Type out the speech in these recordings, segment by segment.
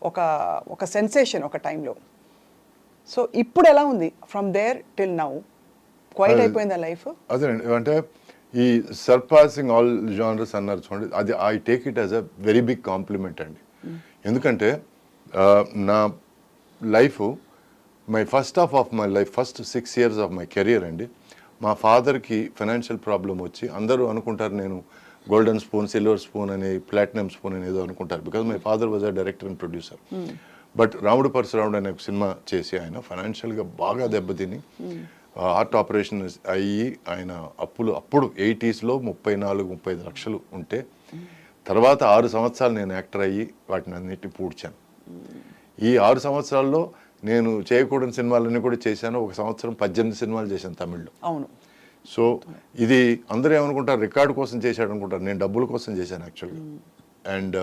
ఒక ఒక సెన్సేషన్ ఒక టైంలో. సో ఇప్పుడు ఎలా ఉంది from there till now? Quite అయిపోయిందా లైఫ్? అదేనండి, అంటే ఈ సర్పాసింగ్ ఆల్ జానర్స్ అన్నారు చూడండి, అది I take it as a very big compliment అండి. ఎందుకంటే నా life, my first half of my life, first 6 years of my career అండి, మా ఫాదర్కి ఫైనాన్షియల్ ప్రాబ్లం వచ్చి అందరూ అనుకుంటారు నేను గోల్డెన్ స్పూన్, సిల్వర్ స్పూన్ అని, ప్లాటినం స్పూన్ అని ఏదో అనుకుంటారు, because my father was a director and producer. But రాముడు పరశురాముడు అనే ఒక సినిమా చేసి ఆయన ఫైనాన్షియల్గా బాగా దెబ్బతిని హార్ట్ ఆపరేషన్ అయ్యి ఆయన అప్పులు అప్పుడు 80sలో 34-35 లక్షలు ఉంటే, తర్వాత 6 సంవత్సరాలు నేను యాక్టర్ అయ్యి వాటిని అన్నిటిని పూడ్చాను. ఈ 6 సంవత్సరాల్లో నేను చేయకూడని సినిమాలన్నీ కూడా చేశాను. ఒక సంవత్సరం 18 సినిమాలు చేశాను తమిళ్లో. అవును. సో ఇది అందరూ ఏమనుకుంటారు, రికార్డు కోసం చేశాడు అనుకుంటారు, నేను డబ్బుల కోసం చేశాను యాక్చువల్గా. అండ్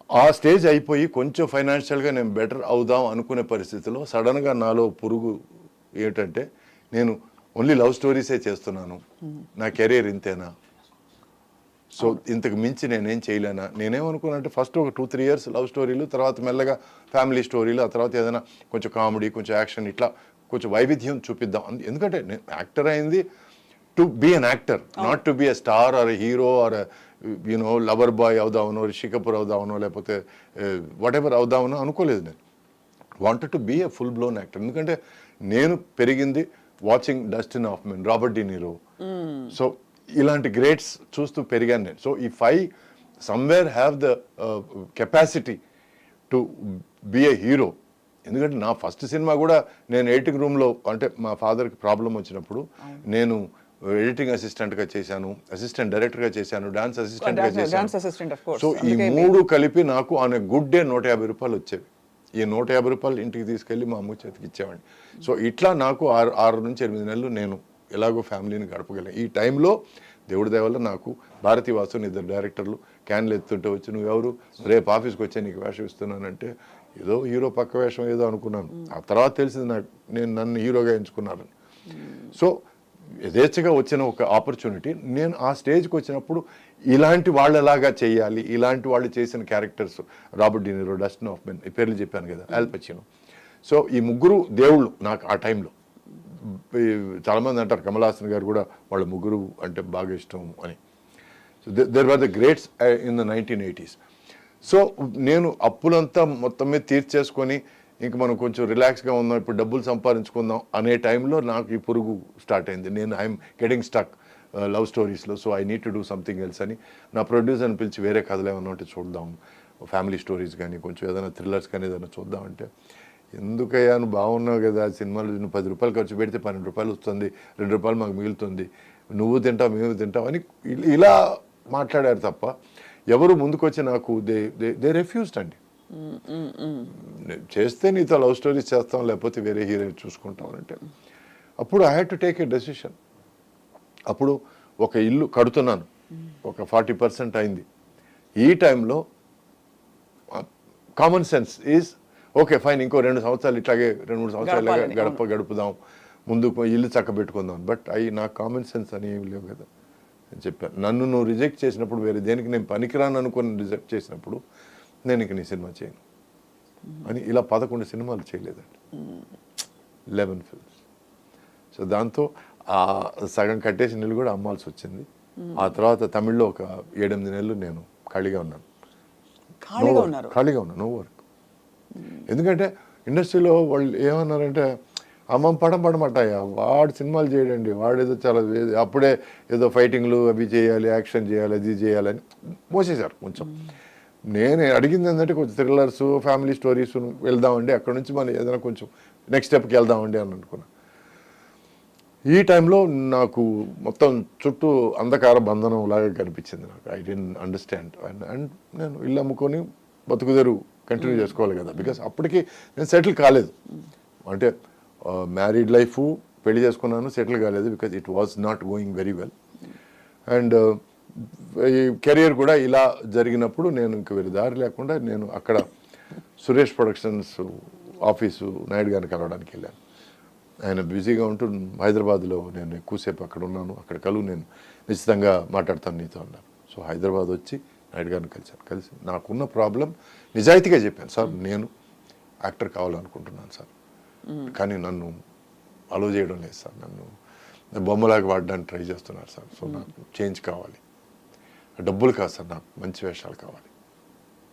ఆ స్టేజ్ అయిపోయి కొంచెం ఫైనాన్షియల్గా నేను బెటర్ అవుదాం అనుకునే పరిస్థితిలో సడన్గా నాలో పురుగు ఏంటంటే, నేను ఓన్లీ లవ్ స్టోరీసే చేస్తున్నాను, నా కెరీర్ ఇంతేనా, సో ఇంతకు మించి నేనేం చేయలేనా. నేనేమనుకున్నానంటే ఫస్ట్ ఒక 2-3 years లవ్ స్టోరీలు, తర్వాత మెల్లగా ఫ్యామిలీ స్టోరీలు, ఆ తర్వాత ఏదైనా కొంచెం కామెడీ, కొంచెం యాక్షన్, ఇట్లా కొంచెం వైవిధ్యం చూపిద్దాం. ఎందుకంటే నేను యాక్టర్ అయింది to be an actor, not to be a star or hero or you know lover boy అవుదామనో, రిషి కపూర్ అవుదామనో, లేకపోతే వాట్ ఎవర్ అవుదామనో అనుకోలేదు. నేను wanted to be a full blown actor. ఎందుకంటే నేను పెరిగింది watching Dustin Hoffman, Robert De Niro, so ఇలాంటి గ్రేట్స్ చూస్తూ పెరిగాను నేను. So if I somewhere have the capacity to be a hero, ఎందుకంటే నా ఫస్ట్ సినిమా కూడా నేను ఎడిటింగ్ రూమ్లో, అంటే మా ఫాదర్కి ప్రాబ్లం వచ్చినప్పుడు నేను ఎడిటింగ్ అసిస్టెంట్గా చేశాను, అసిస్టెంట్ డైరెక్టర్గా చేశాను, డాన్స్ అసిస్టెంట్గా చేశాను. సో ఈ 3 కలిపి నాకు ఆన్ ఏ గుడ్ డే 150 రూపాయలు వచ్చేవి. ఈ 150 రూపాయలు ఇంటికి తీసుకెళ్ళి మా అమ్మ చేతికి ఇచ్చేవాడిని. సో ఇట్లా నాకు 6 నుంచి 8 నెలలు నేను ఎలాగో ఫ్యామిలీని గడపగలను. ఈ టైంలో దేవుడి దయ వల్ల నాకు భారతీ వాసు 2 డైరెక్టర్లు క్యాన్లు ఎత్తుంటే వచ్చి, నువ్వు ఎవరు, రేపు ఆఫీస్కి వచ్చి నీకు వేషం ఇస్తున్నానంటే, ఏదో హీరో పక్క వేషం ఏదో అనుకున్నాను. ఆ తర్వాత తెలిసింది నాకు నన్ను హీరోగా ఎంచుకున్నారని. సో యథేచ్ఛగా వచ్చిన ఒక ఆపర్చునిటీ. నేను ఆ స్టేజ్కి వచ్చినప్పుడు ఇలాంటి వాళ్ళలాగా చేయాలి, ఇలాంటి వాళ్ళు చేసిన characters, Robert De Niro, Dustin Hoffman, ఈ పేర్లు చెప్పాను కదా, ఆల్ పచినో. సో ఈ 3 దేవుళ్ళు నాకు ఆ టైంలో. చాలామంది అంటారు కమల్ హాసన్ గారు కూడా వాళ్ళ 3 అంటే బాగా ఇష్టం అని. So there were the greats in the 1980s. So నేను అప్పులంతా మొత్తం మీద తీర్చేసుకొని ఇంక మనం కొంచెం రిలాక్స్గా ఉందాం, ఇప్పుడు డబ్బులు సంపాదించుకుందాం అనే టైంలో నాకు ఈ పురుగు స్టార్ట్ అయింది. నేను ఐఎమ్ గెటింగ్ స్టక్ లవ్ స్టోరీస్లో, so I need to do something else అని నా ప్రొడ్యూసర్ని పిలిచి వేరే కథలు ఏమన్నా ఉంటే చూద్దాం, ఫ్యామిలీ స్టోరీస్ కానీ కొంచెం ఏదైనా థ్రిల్లర్స్ కానీ ఏదైనా చూద్దామంటే, ఎందుకయ్యా నువ్వు బాగున్నావు కదా, సినిమాలు నువ్వు 10 రూపాయలు ఖర్చు పెడితే 12 రూపాయలు వస్తుంది, 2 రూపాయలు మాకు మిగులుతుంది, నువ్వు తింటావు మేము తింటావు అని ఇలా మాట్లాడారు తప్ప ఎవరు ముందుకొచ్చి నాకు దే రెఫ్యూజ్డ్ అండి. చేస్తే నీతో లవ్ స్టోరీస్ చేస్తాం, లేకపోతే వేరే హీరోయిన్ చూసుకుంటాం అంటే, అప్పుడు I had to take a decision. అప్పుడు ఒక ఇల్లు కడుతున్నాను, ఒక 40% అయింది. ఈ టైంలో common sense is okay fine, ఇంకో 2 సంవత్సరాలు ఇట్లాగే 2-3 సంవత్సరాలు గడుపుదాం, ముందు ఇల్లు చక్క పెట్టుకుందాం. బట్ నాకు కామన్ సెన్స్ అని ఏమి లేవు కదా అని చెప్పాను. నన్ను నువ్వు రిజెక్ట్ చేసినప్పుడు, వేరే దేనికి నేను పనికిరాను అనుకుని రిజెక్ట్ చేసినప్పుడు, నేను ఇంక నీ సినిమా చేయను అని ఇలా 11 సినిమాలు చేయలేదండి, 11 ఫిల్మ్స్. సో దాంతో ఆ సగం కట్టేసిన ఇల్లు కూడా అమ్మాల్సి వచ్చింది. ఆ తర్వాత తమిళ్లో ఒక 7-8 నెలలు నేను ఖాళీగా ఉన్నాను. No work. ఎందుకంటే ఇండస్ట్రీలో వాళ్ళు ఏమన్నారంటే, అమ్మ పడమటాయా వాడు సినిమాలు చేయడండి, వాడేదో చాలా అప్పుడే ఏదో ఫైటింగ్లు అవి చేయాలి, యాక్షన్ చేయాలి, అది చేయాలని మోసేశారు కొంచెం. నేను అడిగింది ఏంటంటే కొంచెం థ్రిల్లర్స్, ఫ్యామిలీ స్టోరీస్ వెళ్దామండి, అక్కడ నుంచి మనం ఏదైనా కొంచెం నెక్స్ట్ స్టెప్కి వెళ్దామండి అని అనుకున్నా. ఈ టైంలో నాకు మొత్తం చుట్టూ అంధకార బంధనం లాగా కనిపించింది. నాకు ఐ డెంట్ అండర్స్టాండ్. అండ్ నేను ఇల్లు అమ్ముకొని బతుకుదేరు కంటిన్యూ చేసుకోవాలి కదా, బికాస్ అప్పటికి నేను సెటిల్ కాలేదు. అంటే మ్యారీడ్ లైఫ్, పెళ్లి చేసుకున్నాను, సెటిల్ కాలేదు, because it was not going very well. And ఈ కెరియర్ కూడా ఇలా జరిగినప్పుడు నేను ఇంక వేరే దారి లేకుండా నేను అక్కడ సురేష్ ప్రొడక్షన్స్ ఆఫీసు నాయుడు గారిని కలవడానికి వెళ్ళాను. ఆయన బిజీగా ఉంటూ హైదరాబాద్లో నేను ఎక్కువసేపు అక్కడ ఉన్నాను, అక్కడ కలువు, నేను నిశ్చితంగా మాట్లాడతాను నీతో అన్నారు. సో హైదరాబాద్ వచ్చి నాయుడు గారిని కలిసి నాకున్న ప్రాబ్లం నిజాయితీగా చెప్పాను, సార్ నేను యాక్టర్ కావాలనుకుంటున్నాను సార్, కానీ నన్ను అలో చేయడం లేదు సార్, నన్ను బొమ్మలాగా వాడడానికి ట్రై చేస్తున్నారు సార్, సో నాకు చేంజ్ కావాలి, డబ్బులు కాదు సార్, నాకు మంచి వేషాలు కావాలి,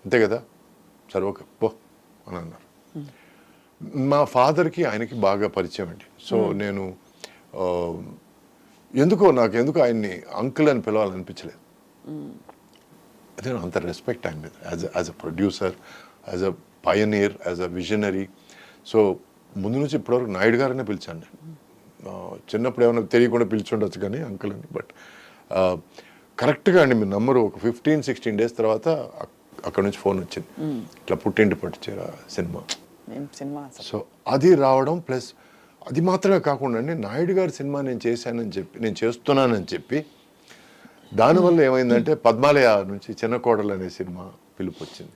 అంతే కదా, సరే ఓకే పో అని అన్నారు. మా ఫాదర్కి ఆయనకి బాగా పరిచయం అండి. సో నేను ఎందుకో ఆయన్ని అంకుల్ అని పిలవాలనిపించలేదు. అదే అంత రెస్పెక్ట్ ఆయన మీద as a producer, as a Pioneer, as a visionary. So ముందు నుంచి ఇప్పటివరకు నాయుడు గారనే పిలిచాను నేను. చిన్నప్పుడు ఏమైనా తెలియకుండా పిలిచుండొచ్చు కానీ అంకుల్ అని. బట్ కరెక్ట్గా అండి మీ నంబరు ఒక 15-16 days తర్వాత అక్కడ నుంచి ఫోన్ వచ్చింది, ఇట్లా పుట్టింటి పట్టుచీర సినిమా. సో అది రావడం ప్లస్ అది మాత్రమే కాకుండా అండి నాయుడు గారి సినిమా నేను చేస్తున్నానని చెప్పి దానివల్ల ఏమైందంటే పద్మాలయ నుంచి చిన్న కోడలు అనే సినిమా పిలుపు వచ్చింది.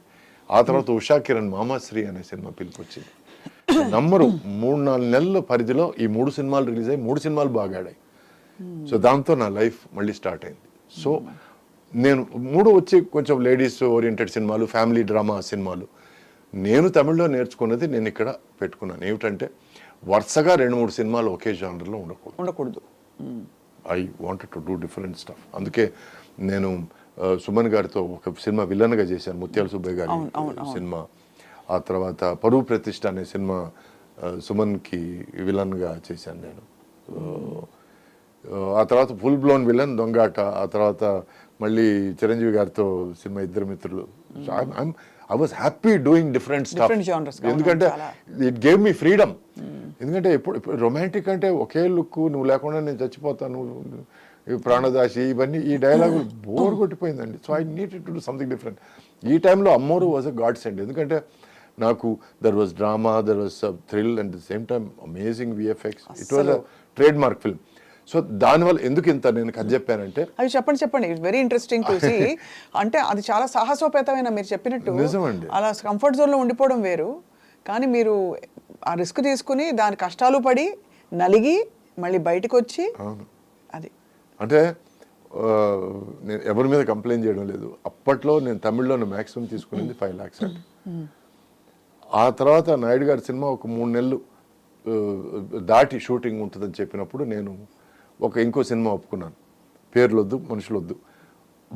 ఆ తర్వాత ఉషా కిరణ్ మామాశ్రీ అనే సినిమా పిలుపు వచ్చింది. నంబరు 3-4 నెలల పరిధిలో ఈ 3 సినిమాలు రిలీజ్ అయ్యి 3 సినిమాలు బాగా ఆడాయి. సో దాంతో నా లైఫ్ మళ్ళీ స్టార్ట్ అయింది. సో నేను 3 వచ్చి కొంచెం లేడీస్ ఓరియంటెడ్ సినిమాలు, ఫ్యామిలీ డ్రామా సినిమాలు. నేను తమిళ్లో నేర్చుకున్నది నేను ఇక్కడ పెట్టుకున్నాను. ఏమిటంటే వరుసగా 2-3 సినిమాలు ఒకే జానర్లో ఉండకూడదు. I wanted to do different stuff. అందుకే నేను సుమన్ గారితో ఒక సినిమా విలన్గా చేశాను, ముత్యాల సుబ్బయ్య గారి సినిమా. ఆ తర్వాత పరువు ప్రతిష్ట అనే సినిమా సుమన్కి విలన్గా చేశాను నేను. ఆ తర్వాత ఫుల్ బ్లోన్ విలన్ దొంగాట. ఆ తర్వాత మళ్ళీ చిరంజీవి గారితో సినిమా ఇద్దరు మిత్రులు. I was happy doing different stuff, ఎందుకంటే ఇట్ గేవ్ మీ ఫ్రీడమ్. ఎందుకంటే ఇప్పుడు రొమాంటిక్ అంటే ఒకే లుక్, నువ్వు లేకుండా నేను చచ్చిపోతాను, ప్రాణదాసి, ఇవన్నీ ఈ డైలాగులు బోర్ కొట్టిపోయిందండి. So I needed to do something different. ఈ టైంలో Ammoru was a godsend. ఎందుకంటే నాకు there was drama, there was thrill and the same time amazing VFX. It was a trademark film. So దానివల్ల ఎందుకు ఇంత నేను కథ చెప్పానంటే అది చెప్పండి it's very interesting to see. అంటే అది చాలా సాహసోపేతమైన, మీరు చెప్పినట్టు నిజమండి. అలా కంఫర్ట్ జోన్లో ఉండిపోవడం వేరు, కానీ మీరు ఆ రిస్క్ తీసుకుని దాని కష్టాలు పడి నలిగి మళ్ళీ బయటకు వచ్చి అది అంటే నేను ఎవరి మీద కంప్లైంట్ చేయడం లేదు. అప్పట్లో నేను తమిళ్లో మ్యాక్సిమం తీసుకునేది 5 lakhs అండి. ఆ తర్వాత నాయుడు గారి సినిమా ఒక 3 నెలలు దాటి షూటింగ్ ఉంటుందని చెప్పినప్పుడు నేను ఇంకో సినిమా ఒప్పుకున్నాను. పేర్లు వద్దు, మనుషులు వద్దు.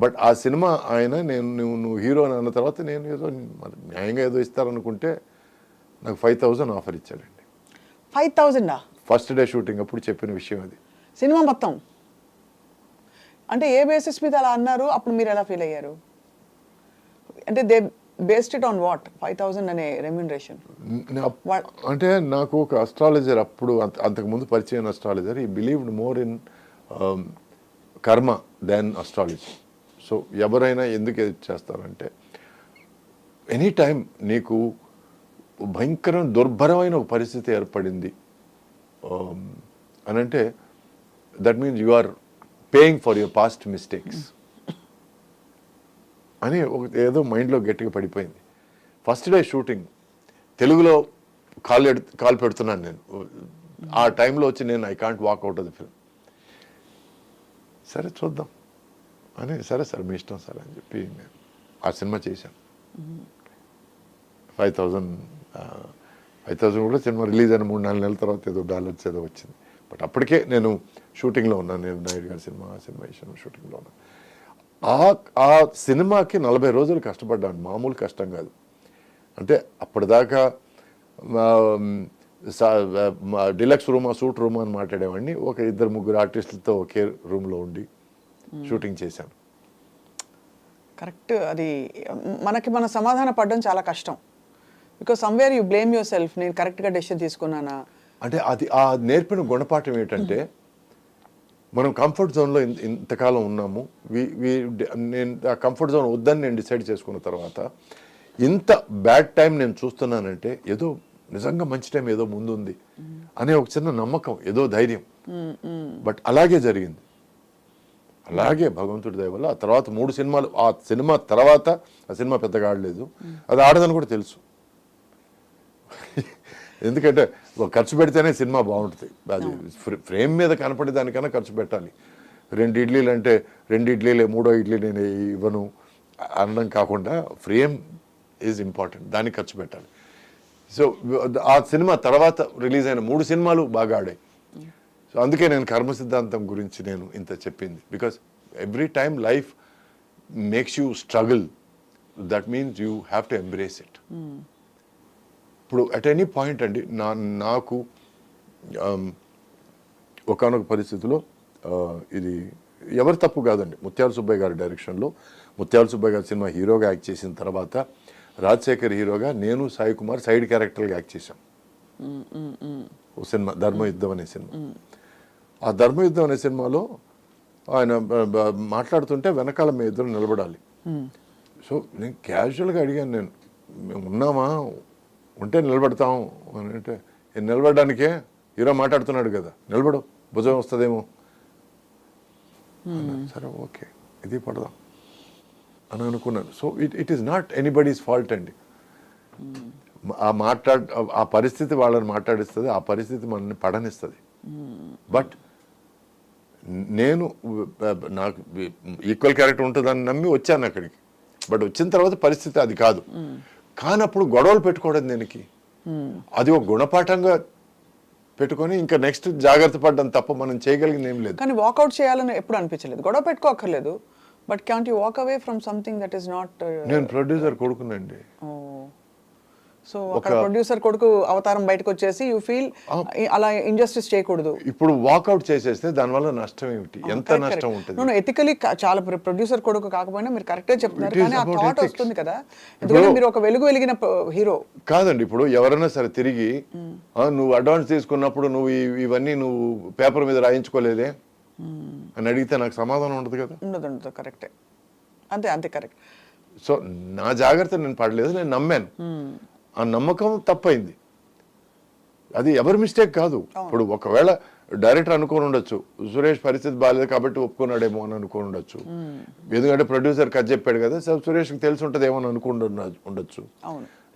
బట్ ఆ సినిమా ఆయన నువ్వు హీరో అని అన్న తర్వాత నేను ఏదో న్యాయంగా ఏదో ఇస్తారనుకుంటే నాకు 5,000 ఆఫర్ ఇచ్చాడండి. 5,000 ఫస్ట్ డే షూటింగ్ అప్పుడు చెప్పిన విషయం అది. సినిమా మొత్తం అంటే ఏ బేసిస్ మీద అలా అన్నారు? అప్పుడు మీరు ఎలా ఫీల్ అయ్యారు? అంటే they based it on what 5,000 అనే రెమ్యూనరేషన్? అంటే నాకు ఒక అస్ట్రాలజర్ అప్పుడు అంతకుముందు పరిచయం అస్ట్రాలజర్, ఈ believed more in karma than astrology. So ఎవరైనా ఎందుకు చేస్తారంటే ఎనీ టైం నీకు భయంకరం దుర్భరమైన ఒక పరిస్థితి ఏర్పడింది అని అంటే that means you are paying for your past mistakes అని ఏదో మైండ్లో గట్టిగా పడిపోయింది. ఫస్ట్ డే షూటింగ్ తెలుగులో కాల్ పెడుతున్నాను నేను. ఆ టైంలో వచ్చి నేను I can't walk out of the film. సరే చూద్దాం అని, సరే సార్ మీ ఇష్టం సార్ అని చెప్పి నేను ఆ సినిమా చేశాను. 5,000 కూడా సినిమా రిలీజ్ అయిన 3-4 నెలల తర్వాత ఏదో $, ఏదో వచ్చింది. బట్ అప్పటికే నేను షూటింగ్లో ఉన్నాను. నేను నాయుడు గారి సినిమా షూటింగ్లో ఉన్నాను. ఆ సినిమాకి 40 రోజులు కష్టపడ్డాను. మామూలు కష్టం కాదు. అంటే అప్పటిదాకా డిలక్స్ రూమా, సూట్ రూమా అని మాట్లాడేవాడిని. ఒక 2-3 ఆర్టిస్టులతో ఒకే రూమ్లో ఉండి షూటింగ్ చేశాను. కరెక్ట్. అది మన సమాధాన పడడం చాలా కష్టం. Because somewhere you blame your self, నేను కరెక్ట్గా డెసిషన్ తీసుకున్నానా అంటే. అది ఆ నేర్పిన గుణపాఠం ఏంటంటే మనం కంఫర్ట్ జోన్లో ఇంతకాలం ఉన్నాము. నేను ఆ కంఫర్ట్ జోన్ వద్దని నేను డిసైడ్ చేసుకున్న తర్వాత ఇంత బ్యాడ్ టైం నేను చూస్తున్నానంటే ఏదో నిజంగా మంచి టైం ఏదో ముందుంది అనే ఒక చిన్న నమ్మకం, ఏదో ధైర్యం. బట్ అలాగే జరిగింది. అలాగే భగవంతుడి దయ వల్ల ఆ తర్వాత 3 సినిమాలు, ఆ సినిమా తర్వాత ఆ సినిమా పెద్దగా ఆడలేదు. అది ఆడదని కూడా తెలుసు. ఎందుకంటే ఖర్చు పెడితేనే సినిమా బాగుంటుంది. అది ఫ్రేమ్ మీద కనపడే దానికన్నా ఖర్చు పెట్టాలి. 2 ఇడ్లీలు అంటే 2 ఇడ్లీలే, 3వ ఇడ్లీ నేను ఇవ్వను. అనడం కాకుండా ఫ్రేమ్ ఈజ్ ఇంపార్టెంట్, దానికి ఖర్చు పెట్టాలి. సో ఆ సినిమా తర్వాత రిలీజ్ అయిన 3 సినిమాలు బాగా ఆడాయి. సో అందుకే నేను కర్మ సిద్ధాంతం గురించి నేను ఇంత చెప్పింది. Because every time life makes you struggle, that means you have to embrace it. ఇప్పుడు అట్ ఎనీ పాయింట్ అండి నాకు ఒకానొక పరిస్థితిలో ఇది ఎవరి తప్పు కాదండి, ముత్యాల సుబ్బయ్య గారి డైరెక్షన్లో ముత్యాల సుబ్బయ్య గారి సినిమా హీరోగా యాక్ట్ చేసిన తర్వాత రాజశేఖర్ హీరోగా నేను సాయి కుమార్ సైడ్ క్యారెక్టర్గా యాక్ట్ చేశాం. ఓ సినిమా ధర్మయుద్ధం అనే సినిమా. ఆ ధర్మయుద్ధం అనే సినిమాలో ఆయన మాట్లాడుతుంటే వెనకాల మేము ఇద్దరు నిలబడాలి. సో నేను క్యాజువల్గా అడిగాను, మేము ఉన్నామా, ఉంటే నిలబడతాం అని. అంటే నిలబడడానికే హీరో మాట్లాడుతున్నాడు కదా, నిలబడు, భుజం వస్తుందేమో. సరే ఓకే, ఇది పడదాం అని అనుకున్నాను. So it is not anybody's fault అండి. ఆ పరిస్థితి వాళ్ళని మాట్లాడిస్తుంది, ఆ పరిస్థితి మనల్ని పడనిస్తుంది. బట్ నేను నాకు ఈక్వల్ క్యారెక్టర్ ఉంటుందని నమ్మి వచ్చాను అక్కడికి. బట్ వచ్చిన తర్వాత పరిస్థితి అది కాదు. కానప్పుడు గొడవలు పెట్టుకోవడం దేనికి? అది ఒక గుణపాఠంగా పెట్టుకొని ఇంకా నెక్స్ట్ జాగ్రత్త పడ్డం తప్ప మనం చేయగలిగింది ఏం లేదు. కానీ వాకౌట్ చేయాలని ఎప్పుడు అనిపించలేదు, గొడవ పెట్టుకోక్కర్లేదు. But can't you walk away from something that is not. నేను ప్రొడ్యూసర్ కొడుకునండి. సో ఒక ప్రొడ్యూసర్ కొడుకు అవతారం బయటకు వచ్చేసి యూ ఫీల్ అలా ఇంజస్టిస్ చేయకూడదు. ఇప్పుడు వాకౌట్ చేసేస్తే దానివల్ల నష్టం ఏమిటి, ఎంత నష్టం ఉంటుంది? ఎథికలీ చాలా ప్రొడ్యూసర్ కొడుకు కాకపోయినా మీరు కరెక్టే చెప్తున్నారు, కానీ ఆ థాట్ వస్తుంది కదా. ఎందుకంటే మీరు ఒక వెలుగు వెలిగిన హీరో కాదండి. ఇప్పుడు ఎవరైనా సరే తిరిగి నువ్వు అడ్వాన్స్ తీసుకున్నప్పుడు నువ్వు ఇవన్నీ నువ్వు పేపర్ మీద రాయించుకోలేదే అని అడిగితే నాకు సమాధానం ఉండదు కదా. ఉండదు, కరెక్టే, అంతే అంతే కరెక్ట్. సో నా జాగ్రత్త నేను పడలేదు, నేను నమ్మాను. ఆ నమ్మకం తప్పైంది, అది ఎవరి మిస్టేక్ కాదు. ఇప్పుడు ఒకవేళ డైరెక్టర్ అనుకోని ఉండొచ్చు, సురేష్ పరిస్థితి బాగాలేదు కాబట్టి ఒప్పుకున్నాడేమో అని అనుకోని ఉండొచ్చు. ఎందుకంటే ప్రొడ్యూసర్ కథ చెప్పాడు కదా, సురేష్కి తెలిసి ఉంటుంది ఏమో అని అనుకుని ఉండొచ్చు.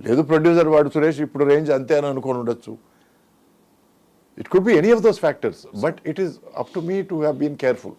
లేదు ప్రొడ్యూసర్ వాడు సురేష్ ఇప్పుడు రేంజ్ అంతే అని అనుకోని ఉండొచ్చు. It could be any of those factors, but it is up to me to have been careful.